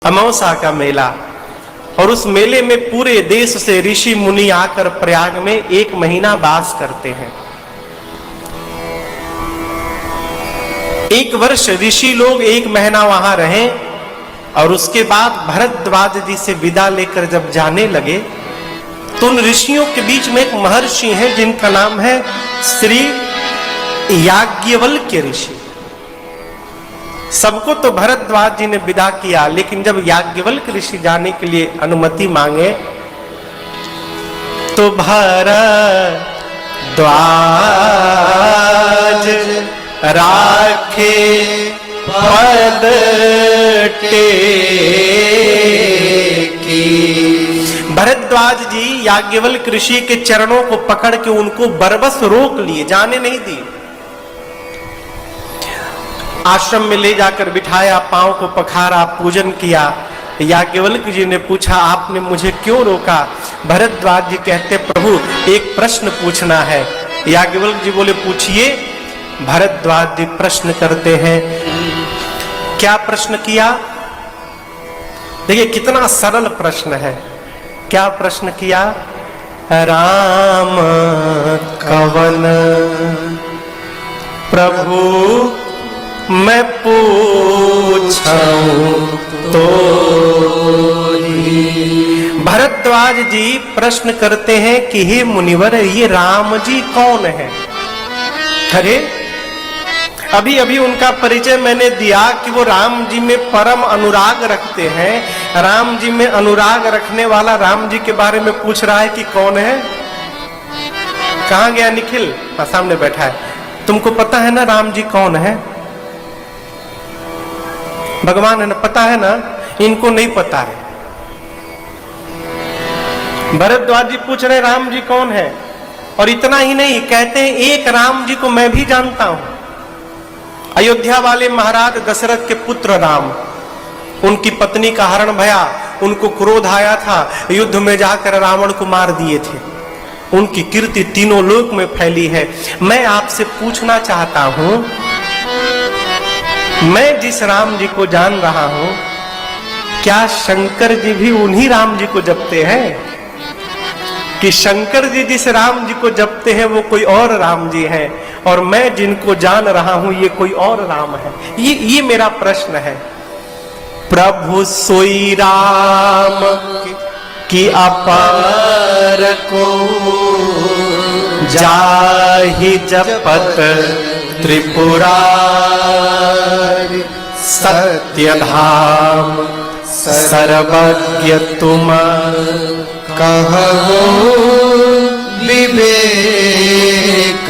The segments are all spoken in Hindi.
अमावस्या का मेला, और उस मेले में पूरे देश से ऋषि मुनि आकर प्रयाग में 1 महीना वास करते हैं। 1 वर्ष ऋषि लोग 1 महीना वहां रहे, और उसके बाद भरद्वाज जी से विदा लेकर जब जाने लगे तो उन ऋषियों के बीच में एक महर्षि हैं जिनका नाम है श्री याज्ञवल्क्य ऋषि। सबको तो भरद्वाज जी ने विदा किया, लेकिन जब याज्ञवल्क्य ऋषि जाने के लिए अनुमति मांगे तो भरद्वाज राखे पद टेकी। भरद्वाज जी याज्ञवल्क्य ऋषि के चरणों को पकड़ के उनको बरबस रोक लिए, जाने नहीं दी। आश्रम में ले जाकर बिठाया, पांव को पखारा, पूजन किया। याज्ञवल्क्य जी ने पूछा, आपने मुझे क्यों रोका? भरद्वाज जी कहते, प्रभु एक प्रश्न पूछना है। याज्ञवल्क्य जी बोले, पूछिए। भरद्वाज जी प्रश्न करते हैं। क्या प्रश्न किया? देखिए कितना सरल प्रश्न है। क्या प्रश्न किया? राम कवन प्रभु मैं पूछूं तो। भरद्वाज जी प्रश्न करते हैं कि हे मुनिवर, ये राम जी कौन है? अरे अभी अभी उनका परिचय मैंने दिया कि वो राम जी में परम अनुराग रखते हैं। राम जी में अनुराग रखने वाला राम जी के बारे में पूछ रहा है कि कौन है। कहाँ गया निखिल? सामने बैठा है। तुमको पता है ना राम जी कौन है? भगवान है ना, पता है ना? इनको नहीं पता है। भरद्वाज जी पूछ रहे राम जी कौन है, और इतना ही नहीं, कहते हैं एक राम जी को मैं भी जानता हूं। अयोध्या वाले महाराज दशरथ के पुत्र राम, उनकी पत्नी का हरण भया, उनको क्रोध आया था, युद्ध में जाकर रावण को मार दिए थे। उनकी कीर्ति तीनों लोक में फैली है। मैं आपसे पूछना चाहता हूं, मैं जिस राम जी को जान रहा हूं, क्या शंकर जी भी उन्हीं राम जी को जपते हैं? कि शंकर जी जिस राम जी को जपते हैं वो कोई और राम जी हैं, और मैं जिनको जान रहा हूं ये कोई और राम है? ये मेरा प्रश्न है। प्रभु सोई राम की अपार को जाहि जपत त्रिपुरारि, सत्य धाम सर्वज्ञ तुम कहो विवेक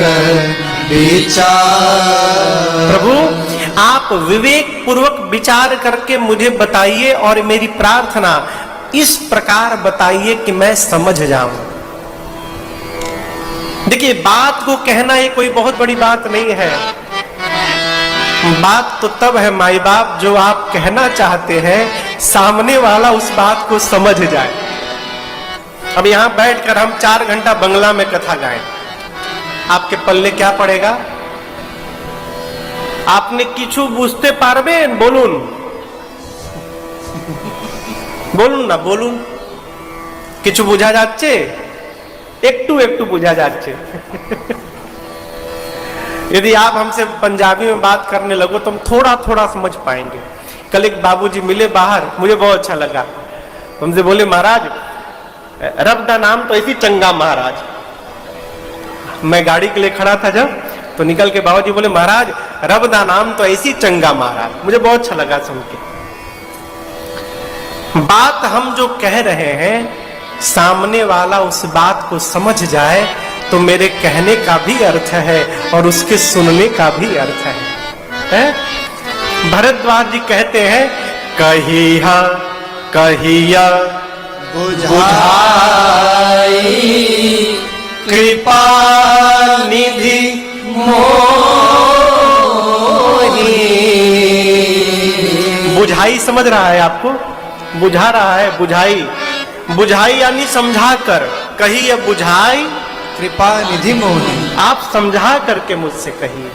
विचार। प्रभु आप विवेक पूर्वक विचार करके मुझे बताइए, और मेरी प्रार्थना इस प्रकार बताइए कि मैं समझ जाऊं। देखिए बात को कहना ये कोई बहुत बड़ी बात नहीं है। बात तो तब है माई बाप जो आप कहना चाहते हैं सामने वाला उस बात को समझ जाए। अब यहां बैठकर हम 4 घंटा बंगला में कथा गाएं, आपके पल्ले क्या पड़ेगा? आपने किछु बुझते पारबेन? बोलून बोलून ना बोलून, किछु बुझा जाच्छे? एकटू एकटू बुझा जाच्छे। यदि आप हमसे पंजाबी में बात करने लगो तो हम थोड़ा थोड़ा समझ पाएंगे। कल एक बाबूजी मिले बाहर, मुझे बहुत अच्छा लगा। हमसे बोले, महाराज रब दा नाम तो ऐसी चंगा महाराज। मैं गाड़ी के लिए खड़ा था जब, तो निकल के बाबूजी बोले, महाराज रब दा नाम तो ऐसी चंगा महाराज। मुझे बहुत अच्छा लगा सुन के। बात हम जो कह रहे हैं सामने वाला उस बात को समझ जाए तो मेरे कहने का भी अर्थ है और उसके सुनने का भी अर्थ है? भरद्वाज जी कहते हैं, कहिया कहिया बुझाई कृपा निधि मोहि। बुझाई समझ रहा है आपको? बुझा रहा है, बुझाई। बुझाई यानी समझा कर। कहिए बुझाई कृपा निधि मोहि। आप समझा करके मुझसे कहिए।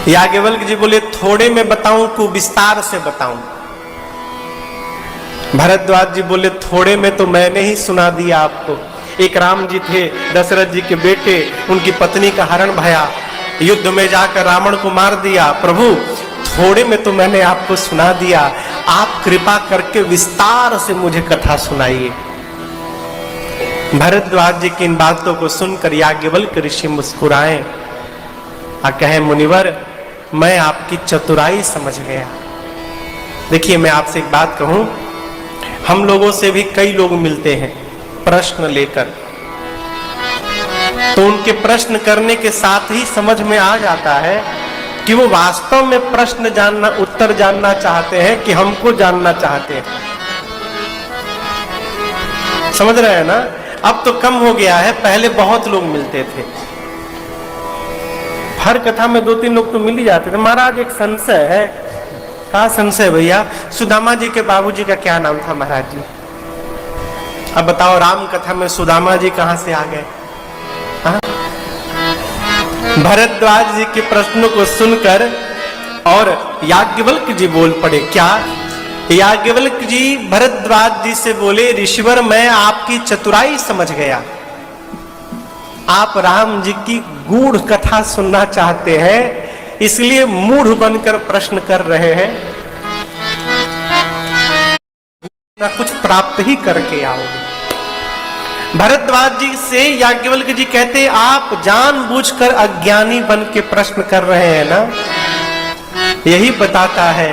याज्ञवल्क्य जी बोले, थोड़े में बताऊं कि विस्तार से बताऊं? भरद्वाज जी बोले थोड़े में तो मैंने ही सुना दिया आपको। एक राम जी थे, दशरथ जी के बेटे, उनकी पत्नी का हरण भया, युद्ध में जाकर रावण को मार दिया। प्रभु थोड़े में तो मैंने आपको सुना दिया, आप कृपा करके विस्तार से मुझे कथा सुनाइए। भरद्वाज जी की इन बातों को सुनकर याज्ञवल्क्य ऋषि मुस्कुराए और कहे मुनिवर मैं आपकी चतुराई समझ गया। देखिए मैं आपसे एक बात कहूं, हम लोगों से भी कई लोग मिलते हैं प्रश्न लेकर, तो उनके प्रश्न करने के साथ ही समझ में आ जाता है कि वो वास्तव में प्रश्न जानना, उत्तर जानना चाहते हैं कि हमको जानना चाहते हैं। समझ रहे हैं ना? अब तो कम हो गया है, पहले बहुत लोग मिलते थे, हर कथा में 2-3 लोग तो मिल ही जाते थे। महाराज एक संशय है। क्या संशय भैया? सुदामा जी के बाबूजी का क्या नाम था महाराज जी? अब बताओ राम कथा में सुदामा जी कहां से आ गए? भरद्वाज जी के प्रश्नों को सुनकर और याज्ञवल्क्य जी बोल पड़े। क्या? याज्ञवल्क्य जी भरद्वाज जी से बोले ऋषिवर मैं आपकी चतुराई समझ गया, आप राम जी की गूढ़ कथा सुनना चाहते हैं, इसलिए मूढ़ बनकर प्रश्न कर रहे हैं, ना कुछ प्राप्त ही करके आओगे। भरद्वाज जी से याज्ञवल्क्य जी कहते आप जानबूझकर अज्ञानी बन के प्रश्न कर रहे हैं ना, यही बताता है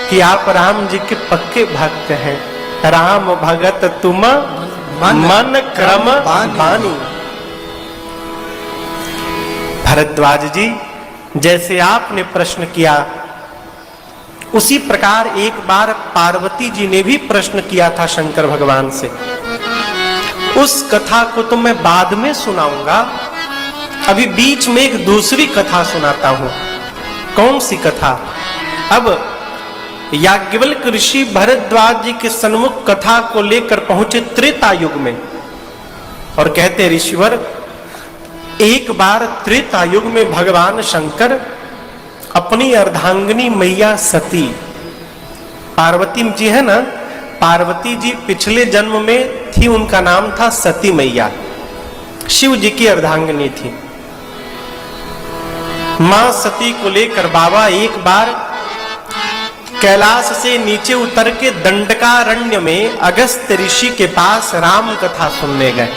कि आप राम जी के पक्के भक्त हैं। राम भगत तुम मन क्रम बानी। भरद्वाज जी जैसे आपने प्रश्न किया उसी प्रकार एक बार पार्वती जी ने भी प्रश्न किया था शंकर भगवान से। उस कथा को तो मैं बाद में सुनाऊंगा, अभी बीच में एक दूसरी कथा सुनाता हूं। कौन सी कथा? अब याज्ञवल्क्य ऋषि भरद्वाज जी के सन्मुख कथा को लेकर पहुंचे त्रेता युग में और कहते ऋषिवर एक बार त्रेता युग में भगवान शंकर अपनी अर्धांगिनी मैया सती, पार्वती जी है ना, पार्वती जी पिछले जन्म में थी, उनका नाम था सती मैया, शिव जी की अर्धांगिनी थी। मां सती को लेकर बाबा एक बार कैलाश से नीचे उतर के दंडकारण्य में अगस्त्य ऋषि के पास राम कथा सुनने गए।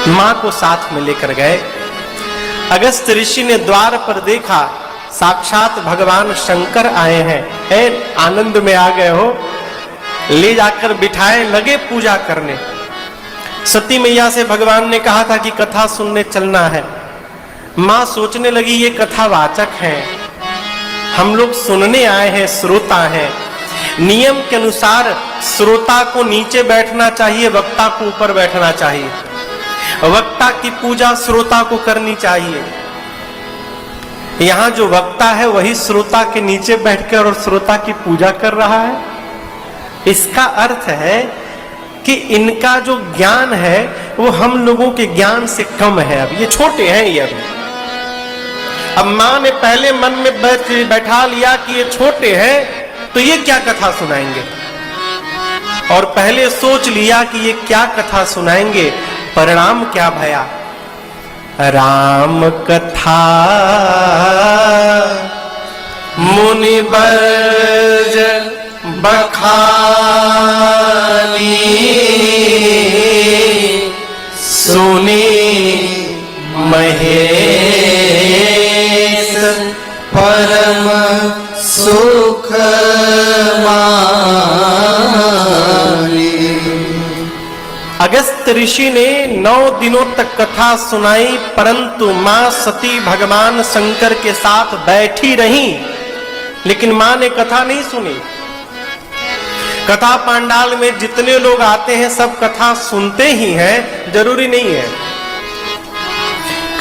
मां को साथ में लेकर गए। अगस्त्य ऋषि ने द्वार पर देखा, साक्षात भगवान शंकर आए हैं। आनंद में आ गए हो, ले जाकर बिठाए, लगे पूजा करने। सती मैया से भगवान ने कहा था कि कथा सुनने चलना है। मां सोचने लगी ये कथावाचक हैं, हम लोग सुनने आए हैं, श्रोता हैं। नियम के अनुसार श्रोता को नीचे बैठना चाहिए, वक्ता को ऊपर बैठना चाहिए। वक्ता की पूजा श्रोता को करनी चाहिए। यहां जो वक्ता है वही श्रोता के नीचे बैठकर और श्रोता की पूजा कर रहा है। इसका अर्थ है कि इनका जो ज्ञान है वो हम लोगों के ज्ञान से कम है। अब ये छोटे हैं ये अभी। अब मां ने पहले मन में बैठा लिया कि ये छोटे हैं तो ये क्या कथा सुनाएंगे, और पहले सोच लिया कि ये क्या कथा सुनाएंगे। परिणाम क्या भया? राम कथा मुनि बरज बखानी सुनी महेश परम सुख मानी। अगस्त्य ऋषि ने 9 दिनों तक कथा सुनाई, परंतु मां सती भगवान शंकर के साथ बैठी रही, लेकिन मां ने कथा नहीं सुनी। कथा पांडाल में जितने लोग आते हैं सब कथा सुनते ही हैं, जरूरी नहीं है।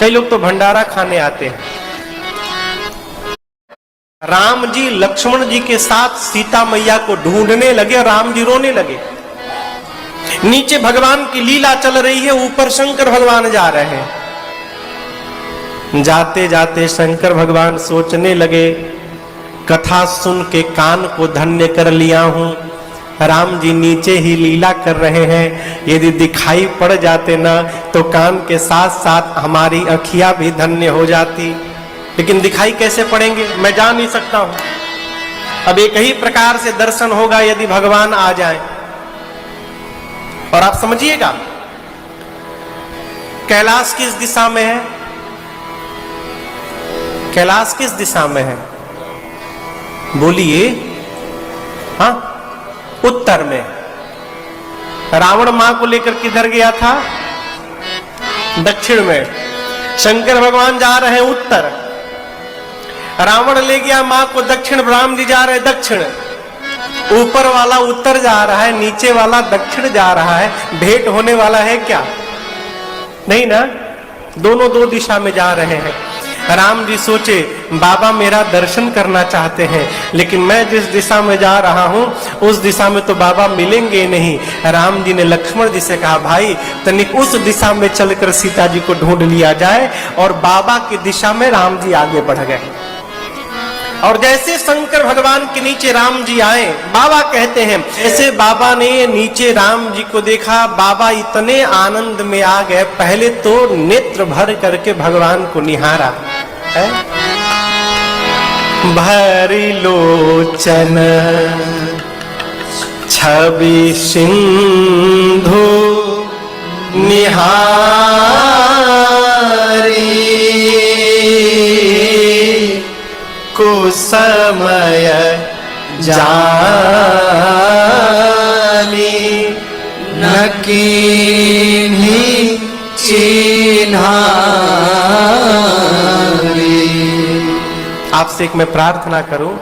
कई लोग तो भंडारा खाने आते हैं। राम जी लक्ष्मण जी के साथ सीता मैया को ढूंढने लगे, राम जी रोने लगे। नीचे भगवान की लीला चल रही है, ऊपर शंकर भगवान जा रहे हैं। जाते जाते शंकर भगवान सोचने लगे, कथा सुन के कान को धन्य कर लिया हूं, राम जी नीचे ही लीला कर रहे हैं। यदि दिखाई पड़ जाते ना तो कान के साथ साथ हमारी अखियां भी धन्य हो जाती, लेकिन दिखाई कैसे पड़ेंगे मैं जान नहीं सकता हूं। अब एक ही प्रकार से दर्शन होगा यदि भगवान आ जाए। और आप समझिएगा कैलाश किस दिशा में है? कैलाश किस दिशा में है बोलिए? हाँ, उत्तर में। रावण मां को लेकर किधर गया था? दक्षिण में। शंकर भगवान जा रहे हैं उत्तर, रावण ले गया मां को दक्षिण, राम जी जा रहे हैं दक्षिण। ऊपर वाला उत्तर जा रहा है, नीचे वाला दक्षिण जा रहा है। भेंट होने वाला है क्या? नहीं ना, दोनों दो दिशा में जा रहे हैं। राम जी सोचे बाबा मेरा दर्शन करना चाहते हैं, लेकिन मैं जिस दिशा में जा रहा हूं उस दिशा में तो बाबा मिलेंगे नहीं। राम जी ने लक्ष्मण जी से कहा भाई तनिक उस दिशा में चलकर सीता जी को ढूंढ लिया जाए, और बाबा की दिशा में राम जी आगे बढ़ गए। और जैसे शंकर भगवान के नीचे राम जी आए, बाबा कहते हैं ऐसे बाबा ने नीचे राम जी को देखा, बाबा इतने आनंद में आ गए, पहले तो नेत्र भर करके भगवान को निहारा है। भरी लोचन छवि सिंधु निहारी, कुसमय जानी, न कीन्ही चिन्हारी। आपसे एक मैं प्रार्थना करूं,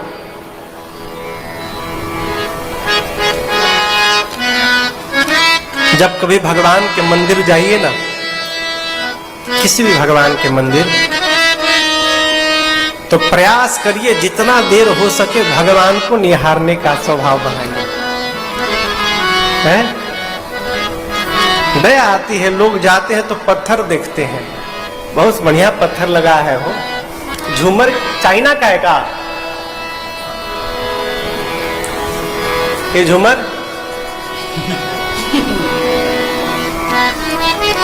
जब कभी भगवान के मंदिर जाइए ना, किसी भी भगवान के मंदिर, तो प्रयास करिए जितना देर हो सके भगवान को निहारने का स्वभाव बनाइए। हैं? दया आती है, लोग जाते हैं तो पत्थर देखते हैं, बहुत बढ़िया पत्थर लगा है वो। झूमर चाइना का है का? ये झूमर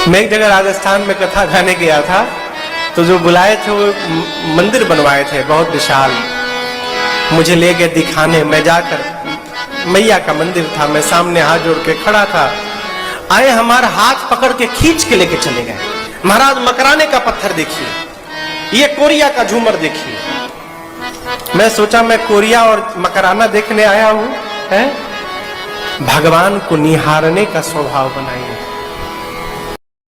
मैं एक जगह राजस्थान में कथा गाने गया था, तो जो बुलाए थे वो मंदिर बनवाए थे बहुत विशाल, मुझे ले गए दिखाने। मैं जाकर, मैया का मंदिर था, मैं सामने हाथ जोड़ के खड़ा था, आए हमारा हाथ पकड़ के खींच के लेके चले गए। महाराज मकराने का पत्थर देखिए, ये कोरिया का झूमर देखिए। मैं सोचा मैं कोरिया और मकराना देखने आया हूं, है? भगवान को निहारने का स्वभाव बनाइए।